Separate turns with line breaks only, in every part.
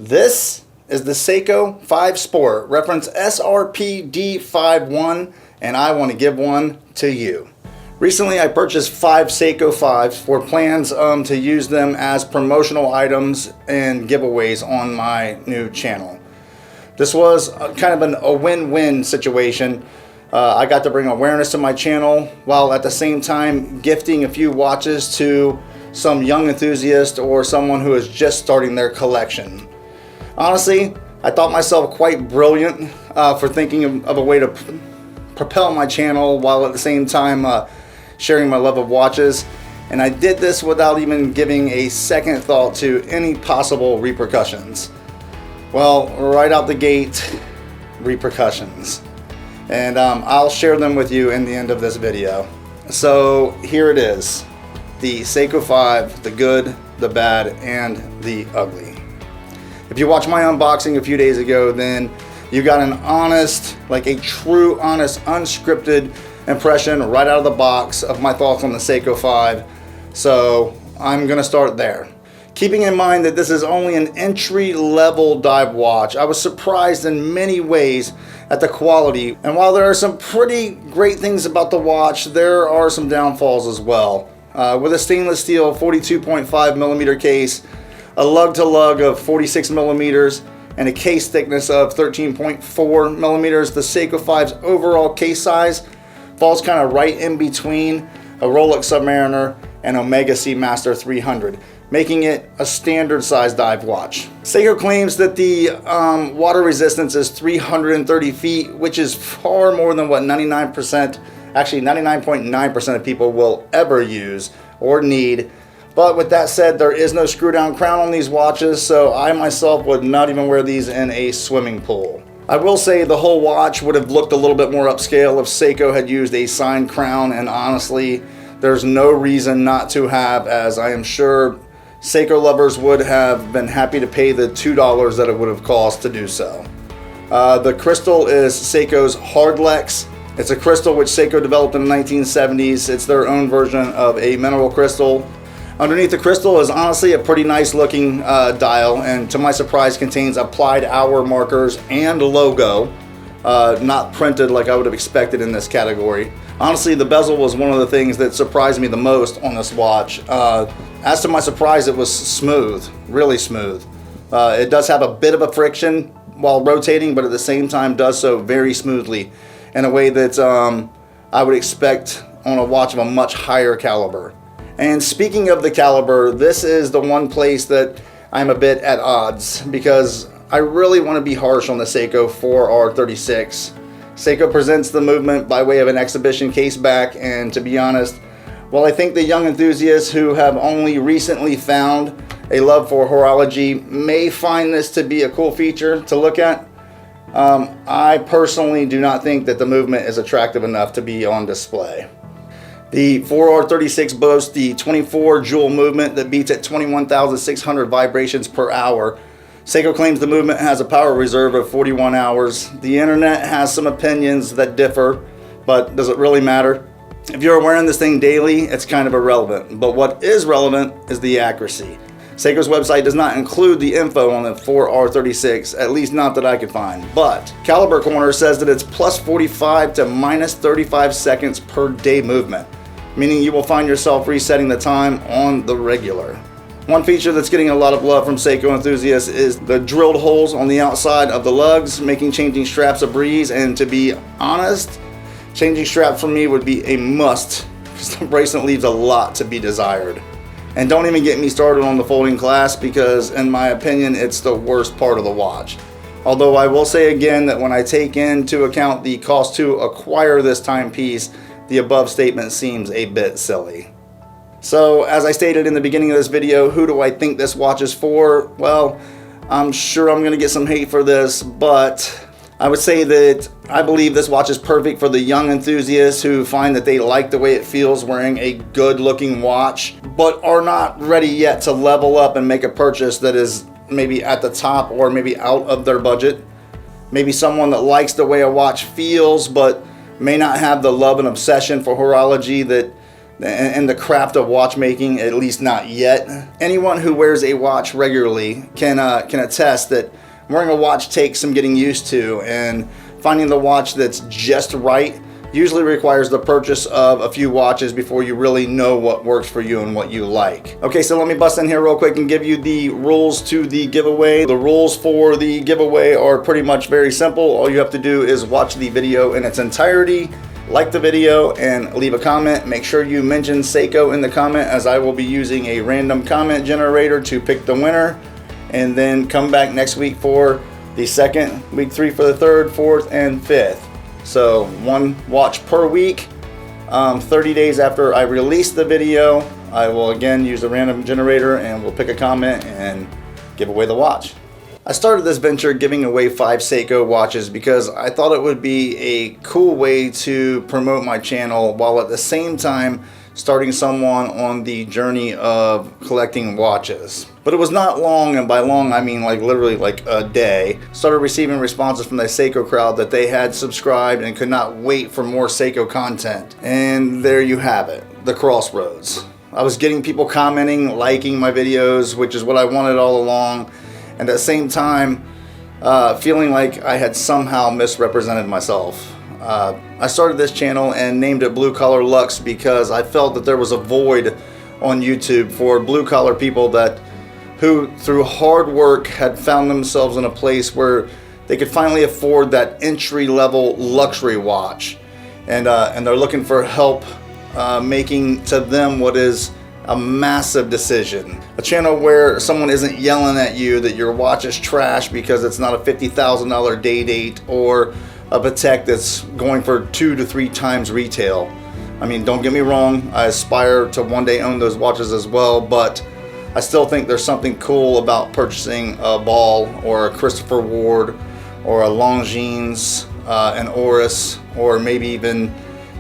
This is the Seiko 5 Sport, reference SRPD51, and I want to give one to you. Recently I purchased 5 Seiko 5s for plans to use them as promotional items and giveaways on my new channel. This was kind of a win-win situation. I got to bring awareness to my channel while at the same time gifting a few watches to some young enthusiast or someone who is just starting their collection. Honestly, I thought myself quite brilliant for thinking of a way to propel my channel while at the same time sharing my love of watches. And I did this without even giving a second thought to any possible repercussions. Well, right out the gate, repercussions. And I'll share them with you in the end of this video. So here it is, the Seiko 5, the good, the bad, and the ugly. If you watched my unboxing a few days ago, then you got an honest, like a true honest, unscripted impression right out of the box of my thoughts on the Seiko 5. So I'm gonna start there. Keeping in mind that this is only an entry-level dive watch, I was surprised in many ways at the quality. And while there are some pretty great things about the watch, there are some downfalls as well. With a stainless steel 42.5 millimeter case, a lug-to-lug of 46 millimeters, and a case thickness of 13.4 millimeters, the Seiko 5's overall case size falls kind of right in between a Rolex Submariner and Omega Seamaster 300, making it a standard size dive watch. Seiko claims that the water resistance is 330 feet, which is far more than what 99.9% of people will ever use or need. But with that said, there is no screw down crown on these watches, so I myself would not even wear these in a swimming pool. I will say the whole watch would have looked a little bit more upscale if Seiko had used a signed crown, and honestly, there's no reason not to have, as I am sure Seiko lovers would have been happy to pay the $2 that it would have cost to do so. The crystal is Seiko's Hardlex. It's a crystal which Seiko developed in the 1970s. It's their own version of a mineral crystal. Underneath the crystal is honestly a pretty nice looking dial, and to my surprise contains applied hour markers and logo, not printed like I would have expected in this category. Honestly, the bezel was one of the things that surprised me the most on this watch. As to my surprise, it was smooth, really smooth. It does have a bit of a friction while rotating, but at the same time does so very smoothly in a way that I would expect on a watch of a much higher caliber. And speaking of the caliber, this is the one place that I'm a bit at odds, because I really want to be harsh on the Seiko 4R36. Seiko presents the movement by way of an exhibition case back, and to be honest, while I think the young enthusiasts who have only recently found a love for horology may find this to be a cool feature to look at, I personally do not think that the movement is attractive enough to be on display. The 4R36 boasts the 24 jewel movement that beats at 21,600 vibrations per hour. Seiko claims the movement has a power reserve of 41 hours. The internet has some opinions that differ, but does it really matter? If you're wearing this thing daily, it's kind of irrelevant. But what is relevant is the accuracy. Seiko's website does not include the info on the 4R36, at least not that I could find. But Caliber Corner says that it's plus 45 to minus 35 seconds per day movement, meaning you will find yourself resetting the time on the regular. One feature that's getting a lot of love from Seiko enthusiasts is the drilled holes on the outside of the lugs, making changing straps a breeze. And to be honest, changing straps for me would be a must, because the bracelet leaves a lot to be desired. And don't even get me started on the folding clasp, because in my opinion, it's the worst part of the watch. Although I will say again that when I take into account the cost to acquire this timepiece, the above statement seems a bit silly. So as I stated in the beginning of this video, who do I think this watch is for? Well, I'm sure I'm going to get some hate for this, but I would say that I believe this watch is perfect for the young enthusiasts who find that they like the way it feels wearing a good looking watch, but are not ready yet to level up and make a purchase that is maybe at the top or maybe out of their budget. Maybe someone that likes the way a watch feels, but may not have the love and obsession for horology that in the craft of watchmaking, at least not yet. Anyone who wears a watch regularly can attest that wearing a watch takes some getting used to, and finding the watch that's just right usually requires the purchase of a few watches before you really know what works for you and what you like. Okay, so let me bust in here real quick and give you the rules to the giveaway. The rules for the giveaway are pretty much very simple. All you have to do is watch the video in its entirety, like the video, and leave a comment. Make sure you mention Seiko in the comment, as I will be using a random comment generator to pick the winner, and then come back next week for the second, week 3 for the third, fourth, and fifth. So 1 watch per week. 30 days after I release the video, I will again use the random generator and we'll pick a comment and give away the watch. I started this venture giving away 5 Seiko watches because I thought it would be a cool way to promote my channel while at the same time starting someone on the journey of collecting watches. But it was not long, and by long I mean like literally like a day, started receiving responses from the Seiko crowd that they had subscribed and could not wait for more Seiko content. And there you have it, the crossroads. I was getting people commenting, liking my videos, which is what I wanted all along, and at the same time feeling like I had somehow misrepresented myself. I started this channel and named it Blue Collar Lux because I felt that there was a void on YouTube for blue collar people who through hard work had found themselves in a place where they could finally afford that entry level luxury watch, and they're looking for help making to them what is a massive decision. A channel where someone isn't yelling at you that your watch is trash because it's not a $50,000 day date or a Patek that's going for 2 to 3 times retail. I mean, don't get me wrong, I aspire to one day own those watches as well, but I still think there's something cool about purchasing a Ball or a Christopher Ward or a Longines, an Oris, or maybe even,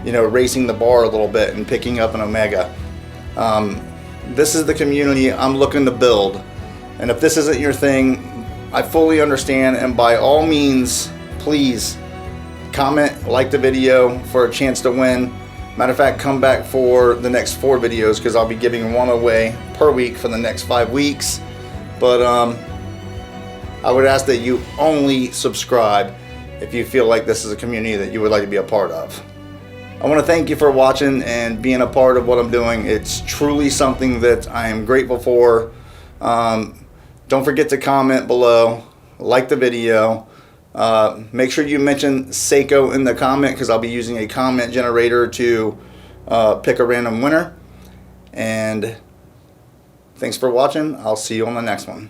you know, raising the bar a little bit and picking up an Omega. This is the community I'm looking to build, and if this isn't your thing, I fully understand, and by all means, please comment, like the video for a chance to win. Matter of fact, come back for the next 4 videos because I'll be giving 1 away per week for the next 5 weeks. But I would ask that you only subscribe if you feel like this is a community that you would like to be a part of. I want to thank you for watching and being a part of what I'm doing. It's truly something that I am grateful for. Don't forget to comment below, like the video. Make sure you mention Seiko in the comment because I'll be using a comment generator to pick a random winner. And thanks for watching. I'll see you on the next one.